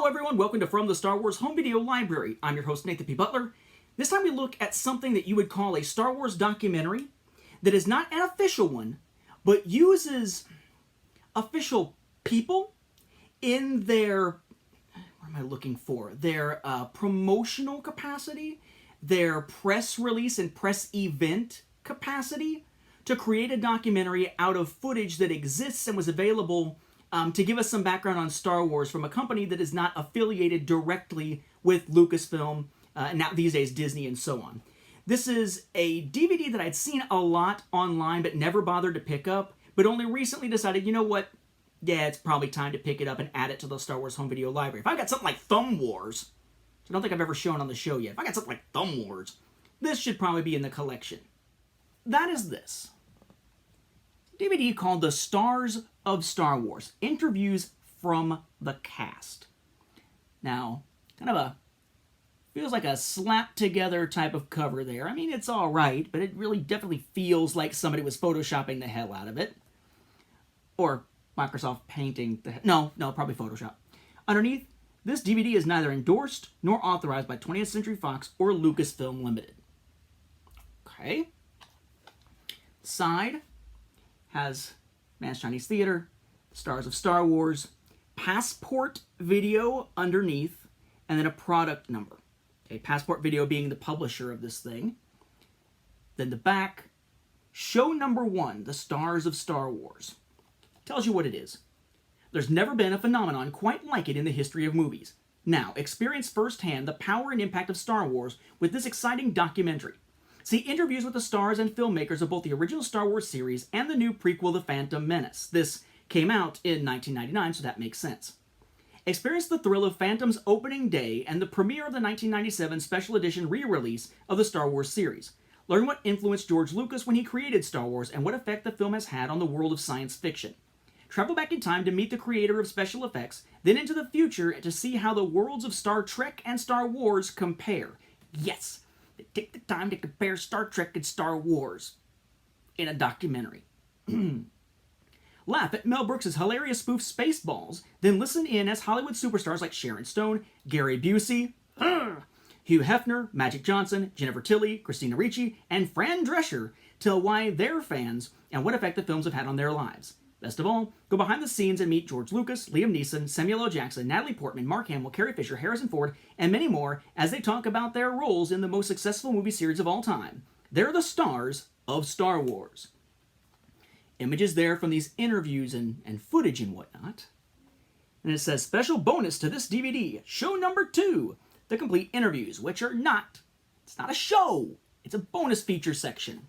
Hello everyone, welcome to From the Star Wars Home Video Library. I'm your host Nathan P. Butler. This time we look at something that you would call a Star Wars documentary that is not an official one, but uses official people in their, what am I looking for? Their promotional capacity, their press release and press event capacity to create a documentary out of footage that exists and was available to give us some background on Star Wars from a company that is not affiliated directly with Lucasfilm, now these days Disney and so on. This is a DVD that I'd seen a lot online but never bothered to pick up, but only recently decided, you know what, yeah, it's probably time to pick it up and add it to the Star Wars Home Video Library. If I've got something like Thumb Wars, which I don't think I've ever shown on the show yet, if I got something like Thumb Wars, this should probably be in the collection. That is this. DVD called The Stars of Star Wars, Interviews from the Cast. Now, kind of feels like a slap-together type of cover there. I mean, it's all right, but it really definitely feels like somebody was photoshopping the hell out of it. Or Microsoft painting the no, probably Photoshop. Underneath, this DVD is neither endorsed nor authorized by 20th Century Fox or Lucasfilm Limited. Okay. Side has Man's Chinese Theater, Stars of Star Wars, Passport Video underneath, and then a product number. Okay, Passport Video being the publisher of this thing. Then the back, show number 1, The Stars of Star Wars. Tells you what it is. There's never been a phenomenon quite like it in the history of movies. Now, experience firsthand the power and impact of Star Wars with this exciting documentary. See interviews with the stars and filmmakers of both the original Star Wars series and the new prequel, The Phantom Menace. This came out in 1999, so that makes sense. Experience the thrill of Phantom's opening day and the premiere of the 1997 special edition re-release of the Star Wars series. Learn what influenced George Lucas when he created Star Wars and what effect the film has had on the world of science fiction. Travel back in time to meet the creator of special effects, then into the future to see how the worlds of Star Trek and Star Wars compare. Yes! Take the time to compare Star Trek and Star Wars in a documentary. Laugh at Mel Brooks' hilarious spoof Spaceballs, then listen in as Hollywood superstars like Sharon Stone, Gary Busey, Hugh Hefner, Magic Johnson, Jennifer Tilly, Christina Ricci, and Fran Drescher tell why they're fans and what effect the films have had on their lives. Best of all, go behind the scenes and meet George Lucas, Liam Neeson, Samuel L. Jackson, Natalie Portman, Mark Hamill, Carrie Fisher, Harrison Ford, and many more as they talk about their roles in the most successful movie series of all time. They're the stars of Star Wars. Images there from these interviews and footage and whatnot. And it says, special bonus to this DVD, show number 2, the complete interviews, which are not, it's not a show, it's a bonus feature section.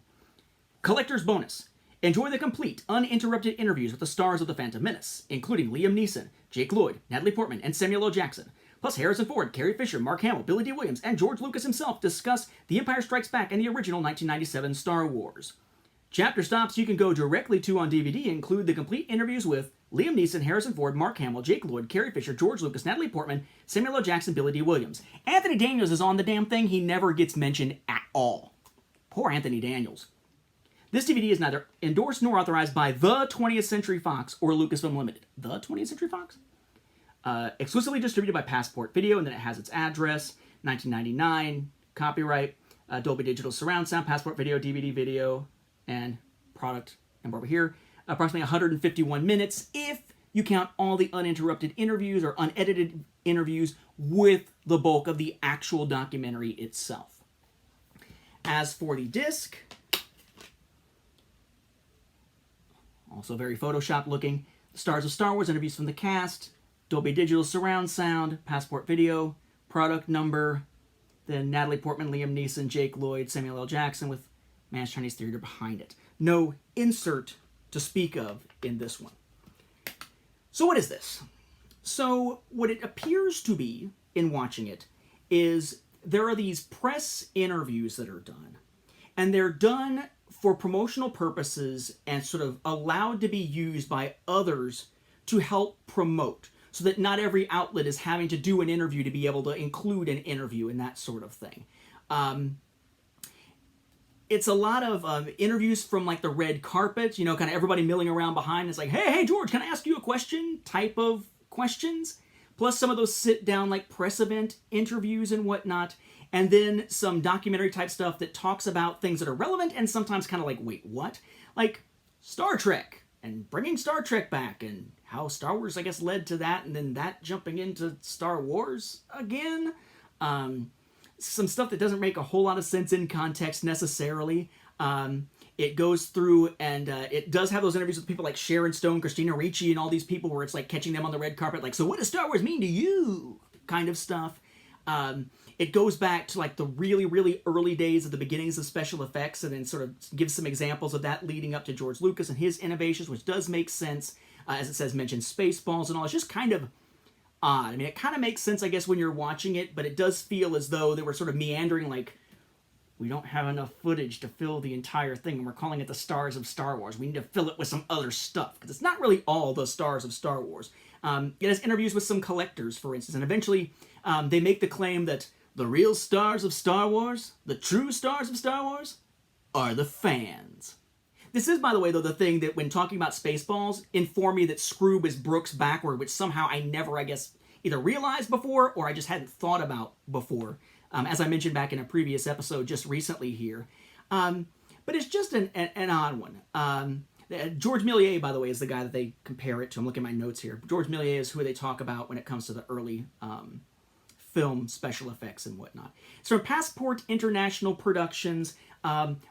Collector's bonus. Enjoy the complete, uninterrupted interviews with the stars of The Phantom Menace, including Liam Neeson, Jake Lloyd, Natalie Portman, and Samuel L. Jackson. Plus Harrison Ford, Carrie Fisher, Mark Hamill, Billy D. Williams, and George Lucas himself discuss The Empire Strikes Back and the original 1997 Star Wars. Chapter stops you can go directly to on DVD include the complete interviews with Liam Neeson, Harrison Ford, Mark Hamill, Jake Lloyd, Carrie Fisher, George Lucas, Natalie Portman, Samuel L. Jackson, Billy D. Williams. Anthony Daniels is on the damn thing. He never gets mentioned at all. Poor Anthony Daniels. This DVD is neither endorsed nor authorized by the 20th Century Fox or Lucasfilm Limited. The 20th Century Fox? Exclusively distributed by Passport Video, and then it has its address, 1999, copyright, Dolby Digital Surround Sound, Passport Video, DVD video, and product number over here. Approximately 151 minutes if you count all the uninterrupted interviews or unedited interviews with the bulk of the actual documentary itself. As for the disc, also very Photoshop looking. The Stars of Star Wars, interviews from the cast, Dolby Digital Surround Sound, Passport Video, product number, then Natalie Portman, Liam Neeson, Jake Lloyd, Samuel L. Jackson with Man's Chinese Theater behind it. No insert to speak of in this one. So what is this? So what it appears to be in watching it is there are these press interviews that are done, and they're done for promotional purposes and sort of allowed to be used by others to help promote, so that not every outlet is having to do an interview to be able to include an interview and that sort of thing. It's a lot of interviews from like the red carpet, you know, kind of everybody milling around behind. It's like, hey, George, can I ask you a question type of questions. plus some of those sit-down like press event interviews and whatnot, and then some documentary type stuff that talks about things that are relevant and sometimes kind of like, wait, what? Like Star Trek and bringing Star Trek back and how Star Wars, I guess, led to that, and then that jumping into Star Wars again. Some stuff that doesn't make a whole lot of sense in context necessarily. It goes through and it does have those interviews with people like Sharon Stone, Christina Ricci, and all these people where it's like catching them on the red carpet, like, so what does Star Wars mean to you? Kind of stuff. It goes back to like the really, really early days of the beginnings of special effects and then sort of gives some examples of that leading up to George Lucas and his innovations, which does make sense. As it says, mention Spaceballs and all. It's just kind of odd. I mean, it kind of makes sense, I guess, when you're watching it, but it does feel as though they were sort of meandering like, we don't have enough footage to fill the entire thing, and we're calling it the Stars of Star Wars. We need to fill it with some other stuff, because it's not really all the Stars of Star Wars. It has interviews with some collectors, for instance, and eventually they make the claim that the real stars of Star Wars, the true stars of Star Wars, are the fans. This is, by the way, though, the thing that when talking about Spaceballs, informed me that Scroob is Brooks backward, which somehow I never, I guess, either realized before or I just hadn't thought about before. As I mentioned back in a previous episode just recently here. But it's just an odd one. George Méliès, by the way, is the guy that they compare it to. I'm looking at my notes here. George Méliès is who they talk about when it comes to the early film special effects and whatnot. So Passport International Productions,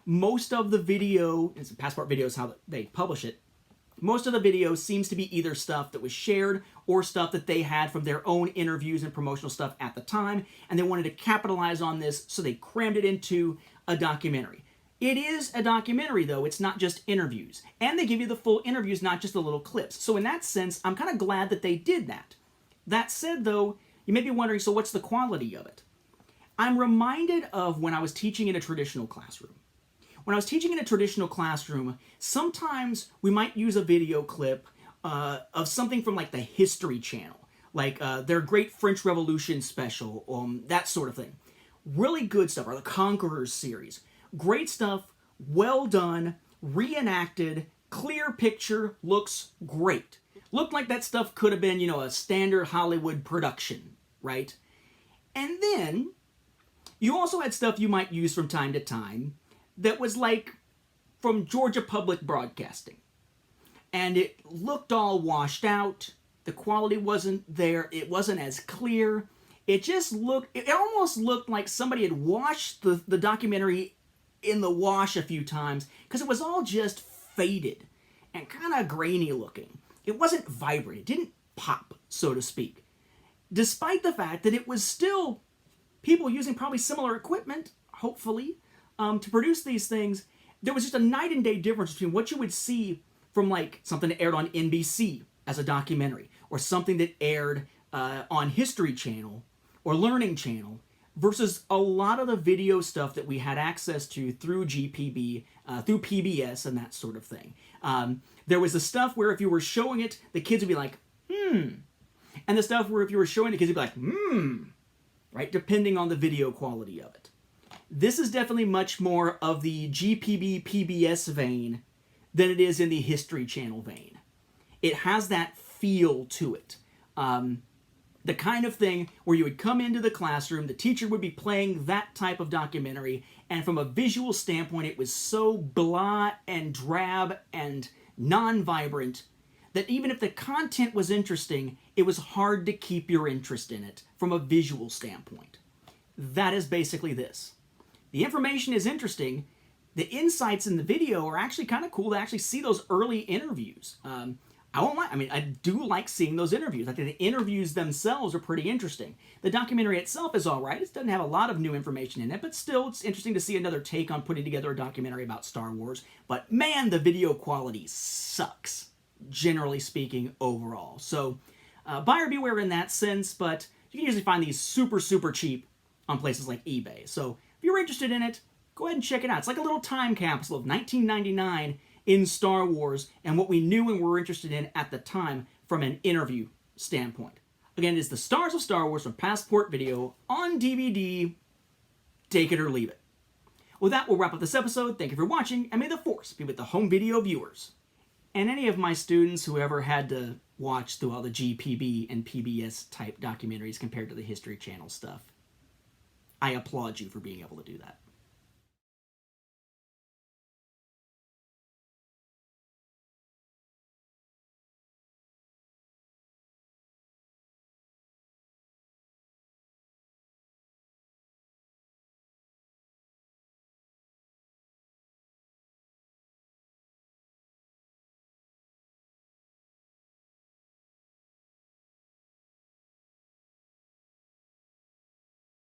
most of the video, Passport Video is how they publish it, most of the video seems to be either stuff that was shared or stuff that they had from their own interviews and promotional stuff at the time, and they wanted to capitalize on this, so they crammed it into a documentary. It is a documentary, though. It's not just interviews. And they give you the full interviews, not just the little clips. So in that sense, I'm kind of glad that they did that. That said, though, you may be wondering, so what's the quality of it? I'm reminded of when I was teaching in a traditional classroom. When I was teaching in a traditional classroom, sometimes we might use a video clip of something from like the History Channel, like their Great French Revolution special, that sort of thing. Really good stuff, or the Conquerors series. Great stuff, well done, reenacted, clear picture, looks great. Looked like that stuff could have been, a standard Hollywood production, right? And then you also had stuff you might use from time to time that was like from Georgia Public Broadcasting. And it looked all washed out. The quality wasn't there. It wasn't as clear. It almost looked like somebody had washed the documentary in the wash a few times, because it was all just faded and kind of grainy looking. It wasn't vibrant. It didn't pop, so to speak. Despite the fact that it was still people using probably similar equipment, hopefully, to produce these things, there was just a night and day difference between what you would see from like something that aired on NBC as a documentary, or something that aired on History Channel or Learning Channel, versus a lot of the video stuff that we had access to through GPB, through PBS and that sort of thing. There was the stuff where if you were showing it, the kids would be like, and the stuff where if you were showing the kids, would be like, right? Depending on the video quality of it. This is definitely much more of the GPB PBS vein than it is in the History Channel vein. It has that feel to it. The kind of thing where you would come into the classroom, the teacher would be playing that type of documentary, and from a visual standpoint, it was so blah and drab and non-vibrant that even if the content was interesting, it was hard to keep your interest in it from a visual standpoint. That is basically this. The information is interesting. The insights in the video are actually kind of cool to actually see those early interviews. I do like seeing those interviews. I think the interviews themselves are pretty interesting. The documentary itself is all right. It doesn't have a lot of new information in it, but still it's interesting to see another take on putting together a documentary about Star Wars. But man, the video quality sucks, generally speaking, overall. So buyer beware in that sense, but you can usually find these super, super cheap on places like eBay. So if you're interested in it, go ahead and check it out. It's like a little time capsule of 1999 in Star Wars and what we knew and were interested in at the time from an interview standpoint. Again, it is The Stars of Star Wars from Passport Video on DVD. Take it or leave it. With that, we'll wrap up this episode. Thank you for watching, and may the Force be with the home video viewers. And any of my students who ever had to watch through all the GPB and PBS type documentaries compared to the History Channel stuff. I applaud you for being able to do that.